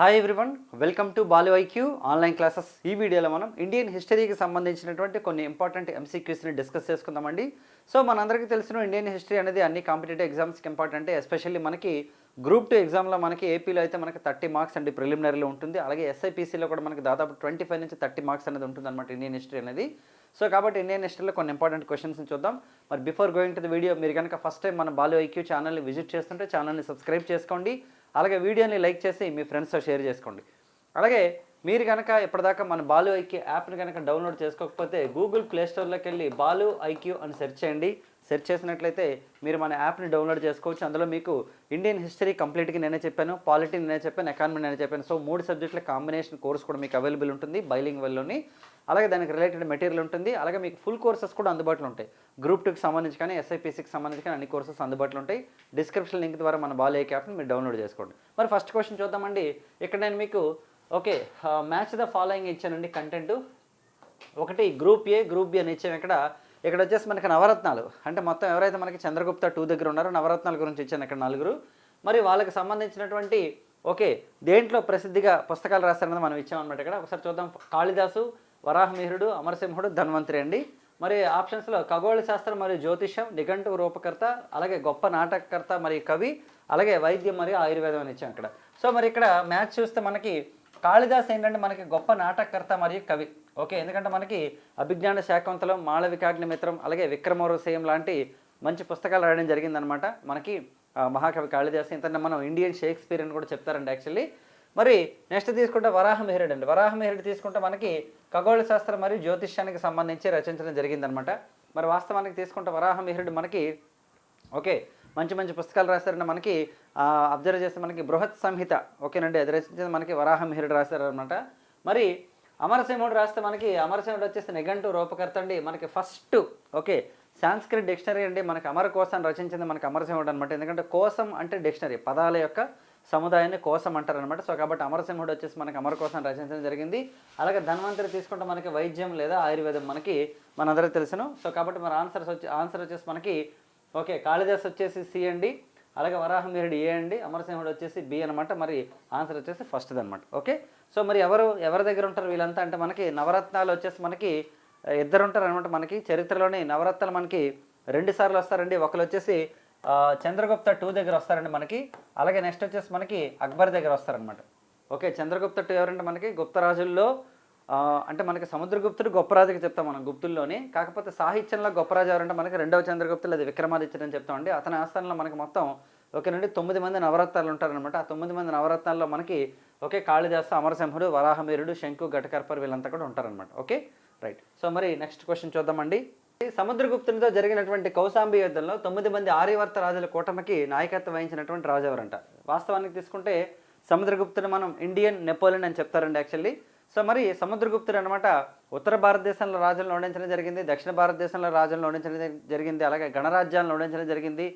Hi everyone, welcome to Balu IQ online classes. ఈ వీడియోలో మనం ఇండియన్ హిస్టరీకి సంబంధించినటువంటి కొన్ని ఇంపార్టెంట్ ఎంసీక్యూస్ని డిస్కస్ చేసుకుందామండి. సో మనందరికీ తెలిసిన ఇండియన్ హిస్టరీ అనేది అన్ని కాంపిటేటివ్ ఎగ్జామ్స్కి ఇంపార్టెంట్. ఎస్పెషల్లీ మనకి గ్రూప్ 2 ఎగ్జామ్లో మనకి ఏపీలో అయితే మనకి 30 మార్క్స్ అండి ప్రిలిమినరీలో ఉంటుంది. అలాగే ఎస్ఐపీసీలో కూడా మనకి దాదాపు 25 నుంచి 30 మార్క్స్ అనేది ఉంటుంది అనమాట ఇండియన్ హిస్టరీ అనేది. సో కాబట్టి ఇండియన్ హిస్టరీలో కొన్ని ఇంపార్టెంట్ క్వశ్చన్స్ని చూద్దాం. మరి before going to the video, మీరు కనుక ఫస్ట్ టైం మన బాలు ఐక్యూ ఛానల్ని విజిట్ చేస్తుంటే ఛానల్ని సబ్స్క్రైబ్ చేసుకోండి. అలాగే వీడియోని లైక్ చేసి మీ ఫ్రెండ్స్తో షేర్ చేసుకోండి. అలాగే మీరు కనుక ఇప్పటిదాకా మన బాలు ఐక్యూ యాప్ని కనుక డౌన్లోడ్ చేసుకోకపోతే గూగుల్ ప్లేస్టోర్లోకి వెళ్ళి బాలు ఐక్యూ అని సెర్చ్ చేయండి. సెర్చ్ చేసినట్లయితే మీరు మన యాప్ని డౌన్లోడ్ చేసుకోవచ్చు. అందులో మీకు ఇండియన్ హిస్టరీ కంప్లీట్గా నేనే చెప్పాను, పాలిటీ నేనే చెప్పాను, ఎకానమీ నేనే చెప్పాను. సో 3 సబ్జెక్టుల కాంబినేషన్ కోర్స్ కూడా మీకు అవైలబుల్ ఉంటుంది బైలింగ్వల్లోని. అలాగే దానికి రిలేటెడ్ మెటీరియల్ ఉంటుంది. అలాగే మీకు ఫుల్ కోర్సెస్ కూడా అందుబాటులో ఉంటాయి. గ్రూప్ 2కి సంబంధించి కానీ ఎస్ఐపీసీకి సంబంధించి కానీ అన్ని కోర్సెస్ అందుబాటులో ఉంటాయి. డిస్క్రిప్షన్ లింక్ ద్వారా మన బాలు ఐక్యూ యాప్ని మీరు డౌన్లోడ్ చేసుకోండి. మరి ఫస్ట్ క్వశ్చన్ చూద్దామండి. ఇక్కడ నేను మీకు మ్యాచ్ ద ఫాలోయింగ్ ఇచ్చానండి కంటెంట్. ఒకటి గ్రూప్ ఏ, గ్రూప్ బి అని ఇచ్చాము. ఇక్కడ వచ్చేసి మనకి నవరత్నాలు, అంటే మొత్తం ఎవరైతే మనకి చంద్రగుప్త 2 దగ్గర ఉన్నారో నవరత్నాల గురించి ఇచ్చాను ఇక్కడ 4. మరి వాళ్ళకి సంబంధించినటువంటి దేంట్లో ప్రసిద్ధిగా పుస్తకాలు రాస్తారన్నది మనం ఇచ్చామన్నమాట. ఇక్కడ ఒకసారి చూద్దాం. కాళిదాసు, వరాహమిహిరుడు, అమరసింహుడు, ధన్వంతరి అండి. మరి ఆప్షన్స్లో ఖగోళ శాస్త్రం మరియు జ్యోతిషం, నిఘంటువు రూపకర్త, అలాగే గొప్ప నాటకకర్త మరియు కవి, అలాగే వైద్యం మరియు ఆయుర్వేదం అని ఇచ్చాం ఇక్కడ. సో మరి ఇక్కడ మ్యాథ్స్ చూస్తే మనకి కాళిదాస్ ఏంటంటే మనకి గొప్ప నాటకకర్త మరియు కవి. ఎందుకంటే మనకి అభిజ్ఞాన శాకుంతలం, మాళవికాగ్నిమిత్రం, అలాగే విక్రమోర్వశీయం లాంటి మంచి పుస్తకాలు రాయడం జరిగిందనమాట మనకి మహాకవి కాళిదాస్. ఇంత మనం ఇండియన్ షేక్స్పియర్ అని కూడా చెప్తారండి యాక్చువల్లీ. మరి నెక్స్ట్ తీసుకుంటే వరాహమిహిరుడు అండి. వరాహమిహిరుడు తీసుకుంటే మనకి ఖగోళ శాస్త్రం మరియు జ్యోతిష్యానికి సంబంధించి రచించడం జరిగిందనమాట. మరి వాస్తవానికి తీసుకుంటే వరాహమిహిరుడు మనకి మంచి మంచి పుస్తకాలు రాశారంటే మనకి అబ్జర్వ్ చేస్తే మనకి బృహత్ సంహిత ఓకేనండి, అది రచించింది మనకి వరాహమిహిరుడు రాశారనమాట. మరి అమరసింహుడు రాస్తే మనకి అమరసింహుడు వచ్చేసి నిఘంటువు రూపకర్త అండి. మనకి ఫస్ట్ సాంస్క్రిట్ డిక్షనరీ అండి మనకి అమరకోశాన్ని రచించింది మనకి అమరసింహుడు అనమాట. ఎందుకంటే కోశం అంటే డిక్షనరీ, పదాల యొక్క సముదాయాన్ని కోశం అంటారనమాట. సో కాబట్టి అమరసింహుడు వచ్చేసి మనకి అమరకోశాన్ని రచించడం జరిగింది. అలాగే ధన్వంతరి తీసుకుంటే మనకి వైద్యం లేదా ఆయుర్వేదం మనకి మనందరికీ తెలుసును. సో కాబట్టి మన ఆన్సర్ వచ్చేసి మనకి కాళిదాస్ వచ్చేసి సి అండి, అలాగే వరాహమిహిరుడు ఏ అండి, అమరసింహుడు వచ్చేసి బి అనమాట. మరి ఆన్సర్ వచ్చేసి ఫస్ట్ది అనమాట. సో మరి ఎవరి దగ్గర ఉంటారు వీళ్ళంతా అంటే మనకి నవరత్నాలు వచ్చేసి మనకి 2 ఉంటారు అనమాట. మనకి చరిత్రలోని నవరత్నాలు మనకి 2 సార్లు వస్తారండి. ఒకరు వచ్చేసి చంద్రగుప్త 2 దగ్గర వస్తారండి మనకి. అలాగే నెక్స్ట్ వచ్చేసి మనకి అక్బర్ దగ్గర వస్తారనమాట. చంద్రగుప్త 2 ఎవరంటే మనకి గుప్తరాజుల్లో అంటే మనకి సముద్రగుప్తుడు గొప్పరాజుకి చెప్తాం మనం గుప్తుల్లోని. కాకపోతే సాహిత్యంలో గొప్పరాజు ఎవరంటే మనకి 2వ చంద్రగుప్తులు, అది విక్రమాదిత్యుడు అని చెప్తామండి. అతని ఆస్థానంలో మనకి మొత్తం 9 మంది నవరత్నాలు ఉంటారనమాట. ఆ 9 మంది నవరత్నాల్లో మనకి కాళిదాసు, అమరసింహుడు, వరాహమిహిరుడు, శంకు, ఘటకర్పర్ వీళ్ళంతా కూడా ఉంటారనమాట. రైట్. సో మరి నెక్స్ట్ క్వశ్చన్ చూద్దామండి. సముద్రగుప్తునితో జరిగినటువంటి కౌశాంబి యుద్ధంలో 9 మంది ఆర్యవర్త రాజుల కూటమికి నాయకత్వం వహించినటువంటి రాజు ఎవరంట? వాస్తవానికి తీసుకుంటే సముద్రగుప్తుని మనం ఇండియన్ నెపోలియన్ అని చెప్తారండి యాక్చువల్లీ. సో మరి సముద్రగుప్తుడు అనమాట ఉత్తర భారతదేశంలో రాజులను ఓడించడం జరిగింది, దక్షిణ భారతదేశంలో రాజులను ఓడించడం జరిగింది, అలాగే గణరాజ్యాలను ఓడించడం జరిగింది.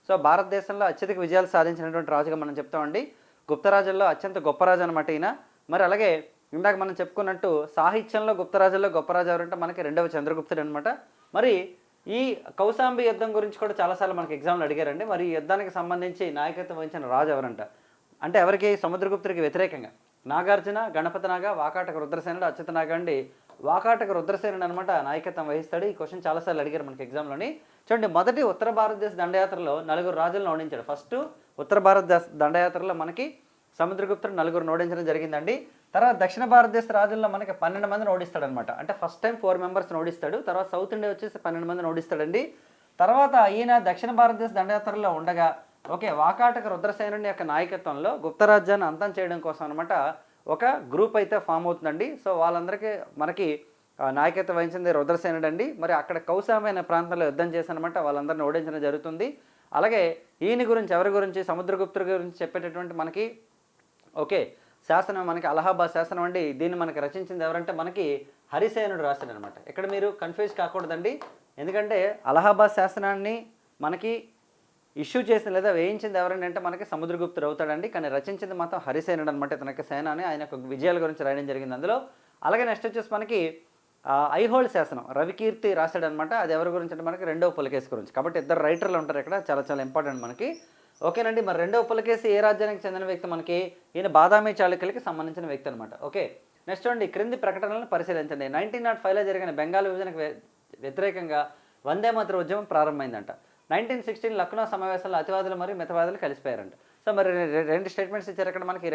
సో భారతదేశంలో అత్యధిక విజయాలు సాధించినటువంటి రాజుగా మనం చెప్తామండి. గుప్తరాజుల్లో అత్యంత గొప్ప రాజు అనమాట ఈయన. మరి అలాగే ఇందాక మనం చెప్పుకున్నట్టు సాహిత్యంలో గుప్తరాజుల్లో గొప్ప రాజు ఎవరంటే మనకి 2వ చంద్రగుప్తుడు అనమాట. మరి ఈ కౌశాంబి యుద్ధం గురించి కూడా చాలాసార్లు మనకి ఎగ్జామ్లు అడిగారండి. మరి ఈ యుద్ధానికి సంబంధించి నాయకత్వం వహించిన రాజు ఎవరంట అంటే ఎవరికి? సముద్రగుప్తుడికి వ్యతిరేకంగా నాగార్జున, గణపతి నాగ, వాకాటక రుద్రసేనుడు, అచ్యుత నాగ అండి. వాకాటక రుద్రసేనుడు అనమాట నాయకత్వం వహిస్తాడు. ఈ క్వశ్చన్ చాలాసార్లు అడిగారు మనకి ఎగ్జామ్లోని. చూడండి, మొదటి ఉత్తర భారతదేశ దండయాత్రలో 4 రాజులను ఓడించాడు. ఫస్ట్ ఉత్తర భారతదేశ దండయాత్రలో మనకి సముద్రగుప్తుడు 4 ఓడించడం జరిగిందండి. తర్వాత దక్షిణ భారతదేశ రాజుల్లో మనకి 12 మందిని ఓడిస్తాడు అనమాట. అంటే ఫస్ట్ టైం 4 మెంబర్స్ని ఓడిస్తాడు. తర్వాత సౌత్ ఇండియా వచ్చేసి 12 మందిని ఓడిస్తాడండి. తర్వాత ఈయన దక్షిణ భారతదేశ దండయాత్రలో ఉండగా వాకాటక రుద్రసేనుని యొక్క నాయకత్వంలో గుప్తరాజ్యాన్ని అంతం చేయడం కోసం అనమాట ఒక గ్రూప్ అయితే ఫామ్ అవుతుందండి. సో వాళ్ళందరికీ మనకి నాయకత్వం వహించింది రుద్రసేనుడు అండి. మరి అక్కడ కౌశాంబి అనే ప్రాంతంలో యుద్ధం చేశానమాట, వాళ్ళందరినీ ఓడించడం జరుగుతుంది. అలాగే ఈయన గురించి ఎవరి గురించి? సముద్రగుప్తుడి గురించి చెప్పేటటువంటి మనకి శాసనం మనకి అలహాబాద్ శాసనం అండి. దీన్ని మనకి రచించింది ఎవరంటే మనకి హరిసేనుడు రాశాడు అనమాట. ఇక్కడ మీరు కన్ఫ్యూజ్ కాకూడదండి, ఎందుకంటే అలహాబాద్ శాసనాన్ని మనకి ఇష్యూ చేసిన లేదా వేయించింది ఎవరండి అంటే మనకి సముద్రగుప్తుడు అవుతాడండి. కానీ రచించింది మాత్రం హరిసేనుడు అనమాట. ఇతనికి సేన అని ఆయన యొక్క విజయాల గురించి రాయడం జరిగింది అందులో. అలాగే నెక్స్ట్ వచ్చేసి మనకి ఐహోల్ శాసనం రవికీర్తి రాశాడనమాట. అది ఎవరి గురించి అంటే మనకి 2వ పులకేశి గురించి. కాబట్టి 2 రైటర్లు ఉంటారు ఇక్కడ, చాలా చాలా ఇంపార్టెంట్ మనకి. ఓకేనండి. మరి రెండవ పులకేసి ఏ రాజ్యానికి చెందిన వ్యక్తి మనకి? ఈయన బాదామి చాళుక్యులకి సంబంధించిన వ్యక్తి అనమాట. ఓకే. నెక్స్ట్ అండి, క్రింది ప్రకటనలను పరిశీలించండి. 1905లో జరిగిన బెంగాల్ విభజనకు వ్యతిరేకంగా వందే మాతర ఉద్యమం ప్రారంభమైందంట. 1916 లక్నో సమావేశంలో అతివాదులు మరియు మితవాదులు కలిసిపోయారంట. సో మరి రెండు స్టేట్మెంట్స్ ఇచ్చారు ఇక్కడ మనకి.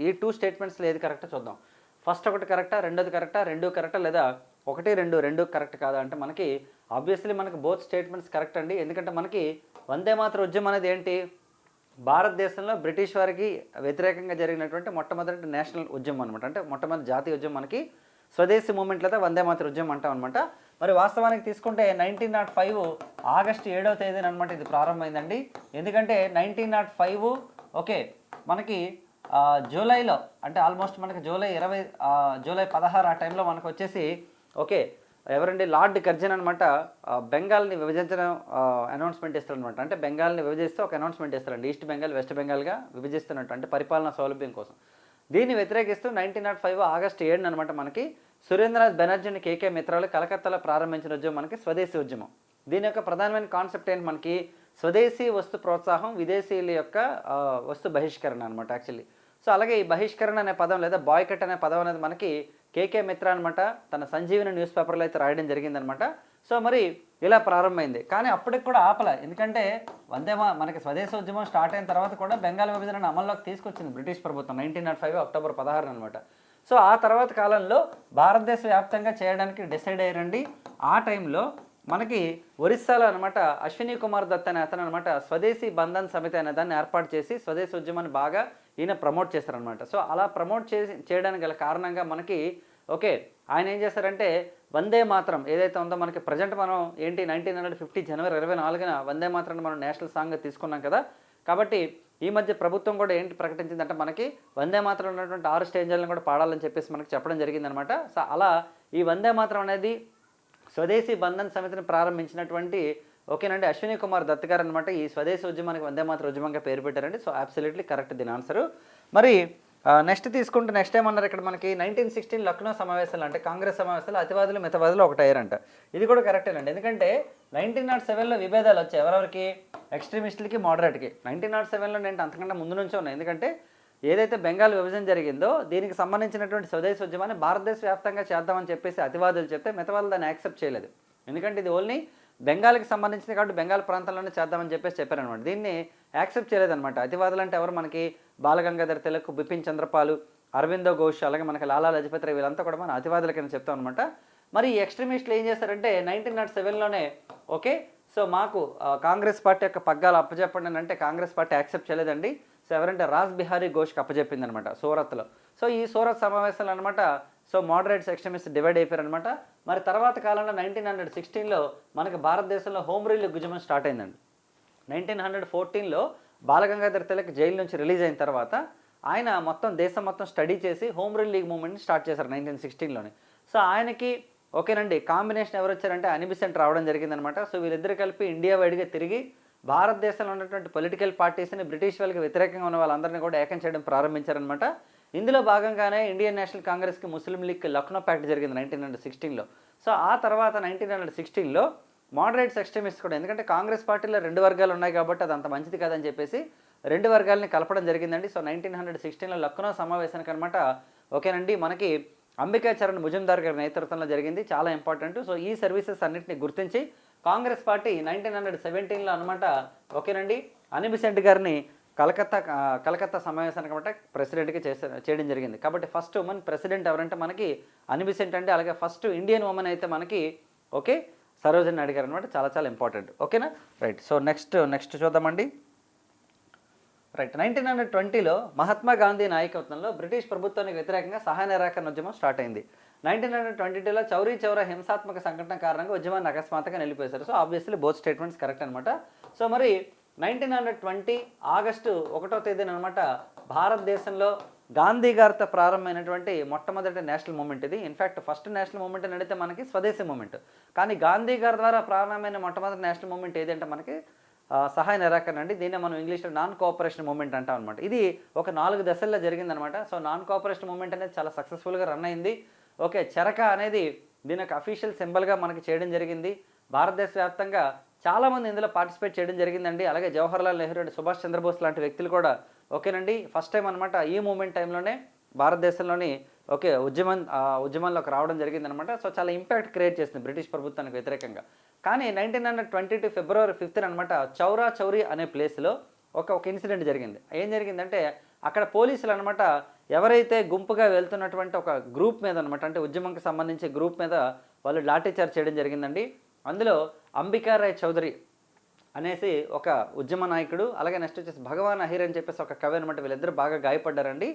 ఈ 2 స్టేట్మెంట్స్లో ఏది కరెక్టో చూద్దాం. ఫస్ట్ ఒకటి కరెక్టా, రెండోది కరెక్టా, రెండు కరెక్టా, లేదా 1, 2 కరెక్ట్ కాదా అంటే మనకి ఆబ్వియస్లీ మనకి బోత్ స్టేట్మెంట్స్ కరెక్ట్ అండి. ఎందుకంటే మనకి వందే మాతర ఉద్యమం అనేది ఏంటి? భారతదేశంలో బ్రిటిష్ వారికి వ్యతిరేకంగా జరిగినటువంటి మొట్టమొదటి నేషనల్ ఉద్యమం అనమాట. అంటే మొట్టమొదటి జాతీయ ఉద్యమం మనకి స్వదేశీ మూమెంట్ లేదా వందే మాతర ఉద్యమం అంటాం అనమాట. మరి వాస్తవానికి తీసుకుంటే 1905 ఆగస్టు 7వ తేదీన అనమాట ఇది ప్రారంభమైందండి. ఎందుకంటే 1905 ఓకే మనకి జూలైలో, అంటే ఆల్మోస్ట్ మనకి జూలై 16 ఆ టైంలో మనకు వచ్చేసి ఓకే ఎవరండి, లార్డ్ కర్జన్ అనమాట బెంగాల్ని విభజించడం అనౌన్స్మెంట్ ఇస్తారనమాట. అంటే బెంగాల్ని విభజిస్తే ఒక అనౌన్స్మెంట్ ఇస్తారండి, ఈస్ట్ బెంగాల్ వెస్ట్ బెంగాల్గా విభజిస్తున్నట్టు, అంటే పరిపాలనా సౌలభ్యం కోసం. దీన్ని వ్యతిరేకిస్తూ 1905 ఆగస్టు 7న అనమాట మనకి సురేంద్రనాథ్ బెనర్జీని కేకే మిత్రాలు కలకత్తాలో ప్రారంభించిన ఉద్యమం మనకి స్వదేశీ ఉద్యమం. దీని యొక్క ప్రధానమైన కాన్సెప్ట్ ఏంటి మనకి? స్వదేశీ వస్తు ప్రోత్సాహం, విదేశీయుల యొక్క వస్తు బహిష్కరణ అనమాట యాక్చువల్లీ. సో అలాగే ఈ బహిష్కరణ అనే పదం లేదా బాయ్కట్ అనే పదం అనేది మనకి కేకే మిత్ర అనమాట తన సంజీవిని న్యూస్ పేపర్లో అయితే రాయడం జరిగిందనమాట. సో మరి ఇలా ప్రారంభమైంది. కానీ అప్పటికి కూడా ఆపల, ఎందుకంటే మనకి స్వదేశోద్యమం స్టార్ట్ అయిన తర్వాత కూడా బెంగాల్ విభజనను అమల్లోకి తీసుకొచ్చింది బ్రిటిష్ ప్రభుత్వం 1905 అక్టోబర్ 16 అనమాట. సో ఆ తర్వాత కాలంలో భారతదేశ వ్యాప్తంగా చేయడానికి డిసైడ్ అయ్యారండి. ఆ టైంలో మనకి ఒరిస్సాలో అనమాట అశ్విని కుమార్ దత్ అనే అతను అనమాట స్వదేశీ బంధన్ సమితి అనే దాన్ని ఏర్పాటు చేసి స్వదేశీ ఉద్యమాన్ని బాగా ఈయన ప్రమోట్ చేశారనమాట. సో అలా ప్రమోట్ చేయడానికి గల కారణంగా మనకి ఓకే ఆయన ఏం చేశారంటే వందే మాతరం ఏదైతే ఉందో మనకి ప్రజెంట్ మనం ఏంటి 1950 జనవరి 24న వందే మాతరం మనం నేషనల్ సాంగ్గా తీసుకున్నాం కదా. కాబట్టి ఈ మధ్య ప్రభుత్వం కూడా ఏంటి ప్రకటించిందంటే మనకి వందే మాతరం ఉన్నటువంటి 6 స్టేజ్లను కూడా పాడాలని చెప్పేసి మనకి చెప్పడం జరిగిందనమాట. సో అలా ఈ వందే మాతరం అనేది స్వదేశీ బంధన్ సమితిని ప్రారంభించినటువంటి ఓకేనండి అశ్విని కుమార్ దత్ గారు అనమాట ఈ స్వదేశీ ఉద్యమానికి వందే మాతర ఉద్యమంగా పేరు పెట్టారండి. సో అబ్సల్యూట్లీ కరెక్ట్ దీని ఆన్సరు. మరి నెక్స్ట్ తీసుకుంటే నెక్స్ట్ ఏమన్నారు ఇక్కడ మనకి 1916 లక్నో సమావేశాలు, అంటే కాంగ్రెస్ సమావేశాలు అతివాదులు మితవాదులు ఒకటయ్యారంట. ఇది కూడా కరెక్టేనండి. ఎందుకంటే 1907లో విభేదాలు వచ్చాయి ఎవరెవరికి? ఎక్స్ట్రీమిస్టులకి, మోడరేట్కి. 1907లో నేను అంతకంటే ముందు నుంచే ఉన్నాయి. ఎందుకంటే ఏదైతే బెంగాల్ విభజన జరిగిందో దీనికి సంబంధించినటువంటి స్వదేశీ ఉద్యమాన్ని భారతదేశ వ్యాప్తంగా చేద్దామని చెప్పేసి అతివాదులు చెప్తే మితవాదులు దాన్ని యాక్సెప్ట్ చేయలేదు. ఎందుకంటే ఇది ఓన్లీ బెంగాల్కి సంబంధించింది కాబట్టి బెంగాల్ ప్రాంతంలోనే చేద్దామని చెప్పేసి చెప్పారనమాట. దీన్ని యాక్సెప్ట్ చేయలేదనమాట. అతివాదులు అంటే ఎవరు మనకి? బాలగంగాధర్ తిలక్, బిపిన్ చంద్రపాల్, అరవిందో ఘోష్, అలాగే మనకి లాలా లజపతి రాయ్, వీళ్ళంతా కూడా మన అతివాదుల కింద చెప్తాం అనమాట. మరి ఈ ఎక్స్ట్రీమిస్టులు ఏం చేశారంటే 1907లోనే ఓకే సో మాకు కాంగ్రెస్ పార్టీ యొక్క పగ్గాలు అప్పచెప్పండి అంటే కాంగ్రెస్ పార్టీ యాక్సెప్ట్ చేయలేదండి. సో ఎవరంటే రాజ్ బిహారీ ఘోష్కి అప్పచెప్పింది అనమాట సూరత్లో. సో ఈ సూరత్ సమావేశాలు అనమాట సో మోడరేట్స్ ఎక్స్ట్రీమిస్ట్ డివైడ్ అయిపోయారనమాట. మరి తర్వాత కాలంలో 1916లో మనకి భారతదేశంలో హోమ్ రూల్ ఉద్యమం స్టార్ట్ అయిందండి. 1914లో బాలగంగాధర్ తిలక్ జైలు నుంచి రిలీజ్ అయిన తర్వాత ఆయన దేశం మొత్తం స్టడీ చేసి హోమ్ రూల్ లీగ్ మూవ్మెంట్ని స్టార్ట్ చేశారు 1916లోనే. సో ఆయనకి ఓకేనండి కాంబినేషన్ ఎవరు వచ్చారంటే అనిబిసెంట్ రావడం జరిగిందనమాట. సో వీళ్ళిద్దరు కలిపి ఇండియా వైడ్గా తిరిగి భారతదేశంలో ఉన్నటువంటి పొలిటికల్ పార్టీస్ని బ్రిటిష్ వాళ్ళకి వ్యతిరేకంగా ఉన్న వాళ్ళందరినీ కూడా ఏకం చేయడం ప్రారంభించారనమాట. ఇందులో భాగంగానే ఇండియన్ నేషనల్ కాంగ్రెస్కి ముస్లిం లీగ్కి లక్నో ప్యాక్ట్ జరిగింది 1916లో. సో ఆ తర్వాత 1916లో మోడరేట్స్ ఎక్స్ట్రీమిస్ట్ కూడా, ఎందుకంటే కాంగ్రెస్ పార్టీలో 2 వర్గాలు ఉన్నాయి కాబట్టి అది అంత మంచిది కాదని చెప్పేసి 2 వర్గాలని కలపడం జరిగిందండి. సో 1916లో లక్నో సమావేశానికి అనమాట ఓకేనండి మనకి అంబికా చరణ్ ముజుందార్ గారి నేతృత్వంలో జరిగింది. చాలా ఇంపార్టెంట్. సో ఈ సర్వీసెస్ అన్నింటినీ గుర్తించి కాంగ్రెస్ పార్టీ 1917లో అనమాట ఓకేనండి అనిబిసెంట్ గారిని కలకత్తా సమావేశానికి అనమాట ప్రెసిడెంట్గా చేయడం జరిగింది. కాబట్టి ఫస్ట్ ఉమెన్ ప్రెసిడెంట్ ఎవరంటే మనకి అనిబిసెంట్ అండి. అలాగే ఫస్ట్ ఇండియన్ ఉమెన్ అయితే మనకి ఓకే సరోజిని నాయుడు గారు అనమాట. చాలా చాలా ఇంపార్టెంట్. ఓకేనా రైట్. సో నెక్స్ట్ చూద్దామండి. రైట్ 1920లో మహాత్మా గాంధీ నాయకత్వంలో బ్రిటిష్ ప్రభుత్వానికి వ్యతిరేకంగా సహాయ నిరాకరణ ఉద్యమం స్టార్ట్ అయింది. 1922లో చౌరీ చౌరా హింసాత్మక సంఘటన కారణంగా ఉద్యమాన్ని అకస్మాత్తుగా నిలిపేశారు. So obviously both statements correct అనమాట. సో మరి 1920 ఆగస్టు 1వ తేదీన అనమాట భారతదేశంలో గాంధీ గారితో ప్రారంభమైనటువంటి మొట్టమొదటి నేషనల్ మూమెంట్ ఇది. ఇన్ఫ్యాక్ట్ ఫస్ట్ నేషనల్ మూమెంట్ అని అడిగితే మనకి స్వదేశీ మూమెంట్, కానీ గాంధీ గారి ద్వారా ప్రారంభమైన మొట్టమొదటి నేషనల్ మూమెంట్ ఏదంటే మనకి సహాయ నిరాకరణ అండి. దీన్ని మనం ఇంగ్లీష్లో నాన్ కోఆపరేషన్ మూమెంట్ అంటాం అనమాట. ఇది ఒక 4 దశల్లో జరిగిందనమాట. సో నాన్ కోఆపరేషన్ మూమెంట్ అనేది చాలా సక్సెస్ఫుల్గా రన్ అయింది. ఓకే చరక అనేది దీని యొక్క అఫీషియల్ సింబల్గా మనకి చేయడం జరిగింది. భారతదేశ వ్యాప్తంగా చాలామంది ఇందులో పార్టిసిపేట్ చేయడం జరిగిందండి. అలాగే జవహర్లాల్ నెహ్రూ అండ్ సుభాష్ చంద్రబోస్ లాంటి వ్యక్తులు కూడా ఓకేనండి ఫస్ట్ టైం అనమాట ఈ మూమెంట్ టైంలోనే భారతదేశంలోని ఉద్యమంలోకి రావడం జరిగిందనమాట. సో చాలా ఇంపాక్ట్ క్రియేట్ చేసింది బ్రిటిష్ ప్రభుత్వానికి వ్యతిరేకంగా. కానీ 1922 ఫిబ్రవరి 5th అనమాట చౌరా చౌరీ అనే ప్లేస్లో ఒక ఇన్సిడెంట్ జరిగింది. ఏం జరిగిందంటే అక్కడ పోలీసులు అనమాట ఎవరైతే గుంపుగా వెళ్తున్నటువంటి ఒక గ్రూప్ మీద అనమాట, అంటే ఉద్యమంకి సంబంధించి గ్రూప్ మీద వాళ్ళు లాఠీ చార్జ్ చేయడం జరిగిందండి. అందులో అంబికారాయ్ చౌదరి అనేసి ఒక ఉద్యమ నాయకుడు, అలాగే నెక్స్ట్ వచ్చేసి భగవాన్ అహిర్ అని చెప్పేసి ఒక కవి అనమాట, వీళ్ళిద్దరు బాగా గాయపడ్డారండి.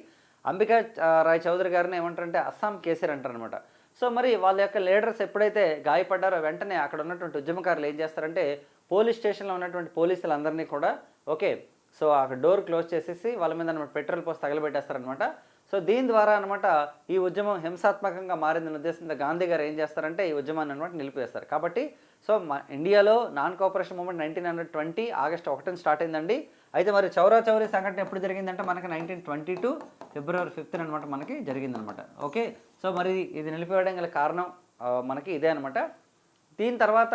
అంబికా రాయ్ చౌదరి గారిని ఏమంటారంటే అస్సాం కేసరి అంటారనమాట. సో మరి వాళ్ళ యొక్క లీడర్స్ ఎప్పుడైతే గాయపడ్డారో వెంటనే అక్కడ ఉన్నటువంటి ఉద్యమకారులు ఏం చేస్తారంటే పోలీస్ స్టేషన్లో ఉన్నటువంటి పోలీసులందరినీ కూడా ఓకే సో అక్కడ డోర్ క్లోజ్ చేసేసి వాళ్ళ మీద అనమాట పెట్రోల్ పోసి తగలబెట్టేస్తారనమాట. సో దీని ద్వారా అనమాట ఈ ఉద్యమం హింసాత్మకంగా మారిందన్న ఉద్దేశంతో గాంధీ గారు ఏం చేస్తారంటే ఈ ఉద్యమాన్ని అనమాట నిలిపివేస్తారు. కాబట్టి సో ఇండియాలో నాన్ కోఆపరేషన్ మూవ్మెంట్ 1920 ఆగస్టు 1న స్టార్ట్ అయిందండి. అయితే మరి చౌరా చౌరీ సంఘటన ఎప్పుడు జరిగిందంటే మనకి 1922 ఫిబ్రవరి 5th అనమాట మనకి జరిగిందనమాట. ఓకే సో మరి ఇది నిలిపివేయడం గల కారణం మనకి ఇదే అనమాట. దీని తర్వాత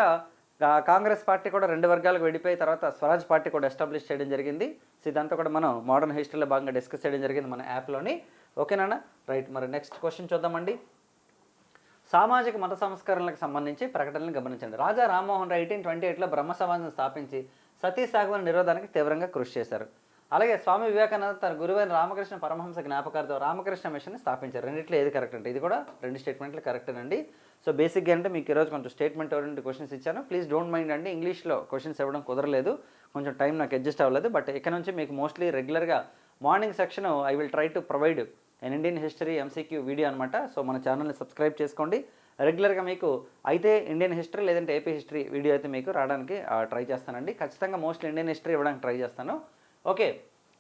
కాంగ్రెస్ పార్టీ కూడా 2 వర్గాలకు విడిపోయి తర్వాత స్వరాజ్ పార్టీ కూడా ఎస్టాబ్లిష్ చేయడం జరిగింది. సో ఇదంతా కూడా మనం మోడర్న్ హిస్టరీలో భాగంగా డిస్కస్ చేయడం జరిగింది మన యాప్లోని. ఓకేనా రైట్. మరి నెక్స్ట్ క్వశ్చన్ చూద్దామండి. సామాజిక మత సంస్కరణలకు సంబంధించి ప్రకటనలు గమనించండి. రాజా రామ్మోహన్ రాయ్ 1828లో బ్రహ్మ సమాజం స్థాపించి సతీ సాగమన నిరోధానికి తీవ్రంగా కృషి చేశారు. అలాగే స్వామి వివేకానంద తన గురువైన రామకృష్ణ పరమహంస జ్ఞాపకార్థం రామకృష్ణ మిషన్ని స్థాపించారు. రెండిట్లో ఏది కరెక్ట్ అంటే ఇది కూడా 2 స్టేట్మెంట్లు కరెక్టేనండి. సో బేసిక్గా అంటే మీకు ఈరోజు కొంచెం స్టేట్మెంట్ ఓరియంటెడ్ క్వశ్చన్స్ ఇచ్చాను. ప్లీజ్ డోంట్ మైండ్ అండి, ఇంగ్లీష్లో క్వశ్చన్స్ ఇవ్వడం కుదరలేదు, కొంచెం టైం నాకు అడ్జస్ట్ అవ్వలేదు. బట్ ఇక్కడ నుంచి మీకు మోస్ట్లీ రెగ్యులర్గా morning section I will try to provide and Indian history MCQ video అనమాట. సో మన ఛానల్ని సబ్స్క్రైబ్ చేసుకోండి. రెగ్యులర్గా మీకు అయితే ఇండియన్ హిస్టరీ లేదంటే ఏపీ హిస్టరీ వీడియో అయితే మీకు రావడానికి ట్రై చేస్తానండి. ఖచ్చితంగా మోస్ట్లీ ఇండియన్ హిస్టరీ ఇవ్వడానికి ట్రై చేస్తాను. ఓకే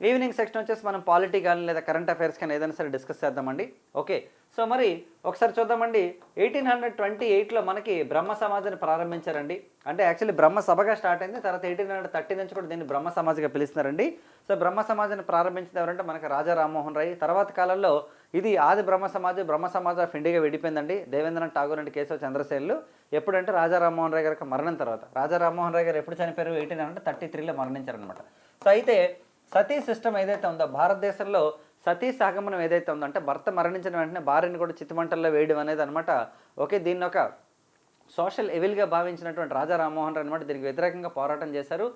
ఈవినింగ్ సెక్షన్ వచ్చేసి మనం పాలిటీ కానీ లేదా కరెంట్ అఫైర్స్ కానీ ఏదైనా సరే డిస్కస్ చేద్దామండి. ఓకే సో మరి ఒకసారి చూద్దామండి. 1828లో మనకి బ్రహ్మ సమాజాన్ని ప్రారంభించారండి. అంటే యాక్చువల్లీ బ్రహ్మ సభగా స్టార్ట్ అయింది, తర్వాత 1830 నుంచి కూడా దీన్ని బ్రహ్మ సమాజ్గా పిలుస్తున్నారండి. సో బ్రహ్మ సమాజాన్ని ప్రారంభించింది ఎవరంటే మనకి రాజా రామ్మోహన్ రాయ్. తర్వాత కాలంలో ఇది ఆది బ్రహ్మ సమాజ్ ఆఫ్ ఇండియాగా విడిపోయిందండి. దేవేంద్రనాథ్ ఠాగూర్ అండ్ కేశవ చంద్రసేనులు ఎప్పుడంటే రాజా రామ్మోహన్ రాయ్ గారికి మరణం తర్వాత. రాజా రామ్మోహన్ రాయ్ గారు ఎప్పుడు చనిపోయారు? 1833లో మరణించారనమాట. సో అయితే సతీ సిస్టమ్ ఏదైతే ఉందో భారతదేశంలో సతీ సాగమనం ఏదైతే ఉందో అంటే భర్త మరణించిన వెంటనే భార్యని కూడా చితిమంటల్లో వేయడం అనేది అనమాట. ఓకే దీన్ని ఒక సోషల్ ఎవిల్గా భావించినటువంటి రాజా రామ్మోహన్ రాయ్ అనమాట దీనికి వ్యతిరేకంగా పోరాటం చేశారు.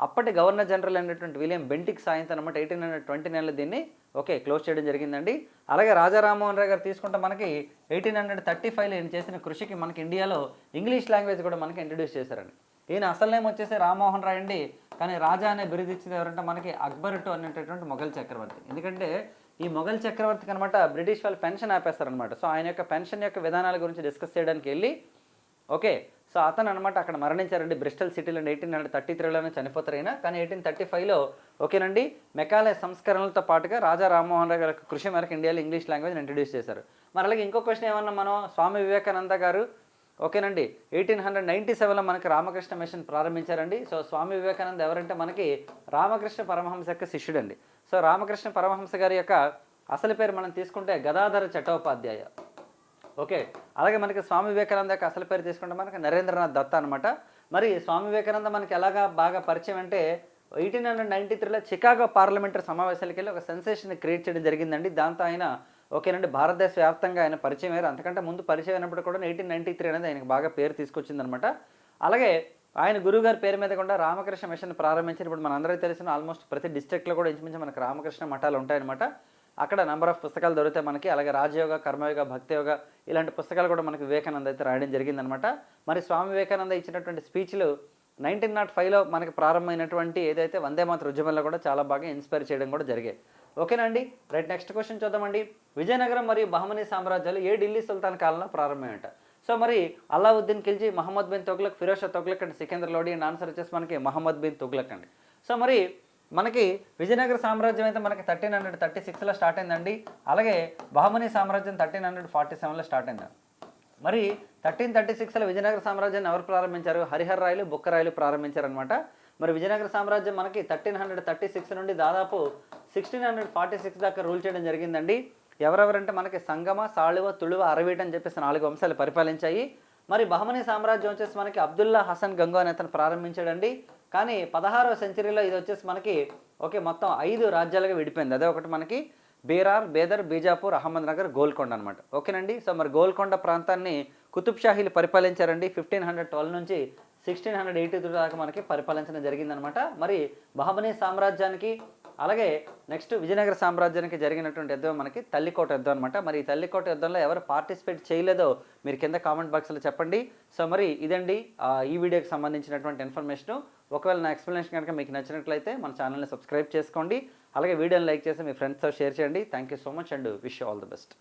అప్పటి గవర్నర్ జనరల్ అయినటువంటి విలియం బెంటిక్ సాయంతో అనమాట 1829లో దీన్ని ఓకే క్లోజ్ చేయడం జరిగిందండి. అలాగే రాజా రామ్మోహన్ రాయ్ గారు తీసుకుంటే మనకి 1835లో ఈయన చేసిన కృషికి మనకి ఇండియాలో ఇంగ్లీష్ లాంగ్వేజ్ కూడా మనకి ఇంట్రడ్యూస్ చేశారండి. ఈయన అసలు నేమ్ వచ్చేసి రామ్మోహన్ రాయ్ అండి. కానీ రాజా అనే బిరుదు ఇచ్చింది ఎవరంటే మనకి అక్బర్ II అనేటటువంటి మొఘల్ చక్రవర్తి. ఎందుకంటే ఈ మొఘల్ చక్రవర్తికి అనమాట బ్రిటిష్ వాళ్ళు పెన్షన్ ఆపేస్తారనమాట. సో ఆయన యొక్క పెన్షన్ యొక్క విధానాల గురించి డిస్కస్ చేయడానికి వెళ్ళి ఓకే సో అతను అనమాట అక్కడ మరణించారండి బ్రిస్టల్ సిటీలో 1833లోనే చనిపోతారు అయినా. కానీ 1835లో ఓకేనండి మెకాలే సంస్కరణలతో పాటుగా రాజా రామ్మోహన్ రాయ్ గారి కృషి మేరకు ఇండియాలో ఇంగ్లీష్ లాంగ్వేజ్ ఇంట్రడ్యూస్ చేశారు. మరి అలాగే ఇంకో క్వశ్చన్ ఏమన్నా మనం స్వామి వివేకానంద గారు ఓకేనండి 1897లో మనకి రామకృష్ణ మిషన్ ప్రారంభించారండి. సో స్వామి వివేకానంద ఎవరంటే మనకి రామకృష్ణ పరమహంస యొక్క శిష్యుడండి. సో రామకృష్ణ పరమహంస గారి యొక్క అసలు పేరు మనం తీసుకుంటే గదాధర చట్టోపాధ్యాయ. ఓకే అలాగే మనకి స్వామి వివేకానంద యొక్క అసలు పేరు తీసుకుంటే మనకి నరేంద్రనాథ్ దత్త అనమాట. మరి స్వామి వివేకానంద మనకి ఎలాగా బాగా పరిచయం అంటే 1893లో చికాగో పార్లమెంటరీ సమావేశాలకు వెళ్ళి ఒక సెన్సేషన్ క్రియేట్ చేయడం జరిగిందండి. దాంతో ఆయన ఓకేనండి భారతదేశ వ్యాప్తంగా ఆయన పరిచయం అయ్యారు. అంతకంటే ముందు పరిచయం అయినప్పుడు కూడా 1893 అనేది ఆయనకు బాగా పేరు తీసుకొచ్చిందనమాట. అలాగే ఆయన గురువుగారి పేరు మీద కూడా రామకృష్ణ మిషన్ ప్రారంభించిన ఇప్పుడు మనందరికీ తెలిసిన ఆల్మోస్ట్ ప్రతి డిస్ట్రిక్ట్లో కూడా ఇంచుమించు మనకు రామకృష్ణ మఠాలు ఉంటాయన్నమాట. అక్కడ నెంబర్ ఆఫ్ పుస్తకాలు దొరుకుతాయి మనకి. అలాగే రాజయోగ, కర్మయోగ, భక్తియోగ ఇలాంటి పుస్తకాలు కూడా మనకి వివేకానంద అయితే రాయడం జరిగిందనమాట. మరి స్వామి వివేకానంద ఇచ్చినటువంటి స్పీచ్లు 1905లో మనకి ప్రారంభమైనటువంటి ఏదైతే వందే మాతర ఉద్యమంలో కూడా చాలా బాగా ఇన్స్పైర్ చేయడం కూడా జరిగాయి. ఓకేనండి రైట్. నెక్స్ట్ క్వశ్చన్ చూద్దామండి. విజయనగరం మరియు బహమనీ సామ్రాజ్యాలు ఏ ఢిల్లీ సుల్తాన్ కాలంలో ప్రారంభమయ్యాట? సో మరి Alauddin Khilji, Muhammad bin Tughlaq, Firoz Shah Tughlaq and Sikandar Lodi and answer వచ్చేసి మనకి మహమ్మద్ బిన్ తుగ్లక్ అండి. సో మరి మనకి విజయనగర సామ్రాజ్యం అయితే మనకి 1336లో స్టార్ట్ అయిందండి. అలాగే బహమనీ సామ్రాజ్యం 1347లో స్టార్ట్ అయింది. మరి 1336లో విజయనగర సామ్రాజ్యాన్ని ఎవరు ప్రారంభించారు? హరిహర్ రాయలు, బుక్కరాయలు ప్రారంభించారనమాట. మరి విజయనగర సామ్రాజ్యం మనకి 1336 నుండి దాదాపు 1646 దాకా రూల్ చేయడం జరిగిందండి. ఎవరెవరంటే మనకి సంగమ, సాళువ, తుళువ, అరవీట అని చెప్పేసి 4 వంశాలు పరిపాలించాయి. మరి బహమనీ సామ్రాజ్యం వచ్చేసి మనకి అబ్దుల్లా హసన్ గంగు అనే అతను ప్రారంభించాడండి. కానీ 16వ సెంచరీలో ఇది వచ్చేసి మనకి ఓకే మొత్తం 5 రాజ్యాలుగా విడిపోయింది. అదే ఒకటి మనకి బీరార్, బేదర్, బీజాపూర్, అహ్మద్నగర్, గోల్కొండ అనమాట. ఓకేనండి. సో మరి గోల్కొండ ప్రాంతాన్ని కుతుబ్ షాహీలు పరిపాలించారండి. 1512 నుంచి 1683 దాకా మనకి పరిపాలించడం జరిగిందనమాట. మరి బహమనీ సామ్రాజ్యానికి అలాగే నెక్స్ట్ విజయనగర సామ్రాజ్యానికి జరిగినటువంటి యుద్ధం మనకి తల్లికోట యుద్ధం అనమాట. మరి ఈ తల్లికోట యుద్ధంలో ఎవరు పార్టిసిపేట్ చేయలేదో మీరు కింద కామెంట్ బాక్స్లో చెప్పండి. సో మరి ఇదండి ఈ వీడియోకి సంబంధించినటువంటి ఇన్ఫర్మేషను. ఒకవేళ నా ఎక్స్ప్లెనేషన్ కనుక మీకు నచ్చినట్లయితే మన ఛానల్ని సబ్స్క్రైబ్ చేసుకోండి. అలాగే వీడియోని లైక్ చేసి మీ ఫ్రెండ్స్తో షేర్ చేయండి. Thank you so much and wish you all the best.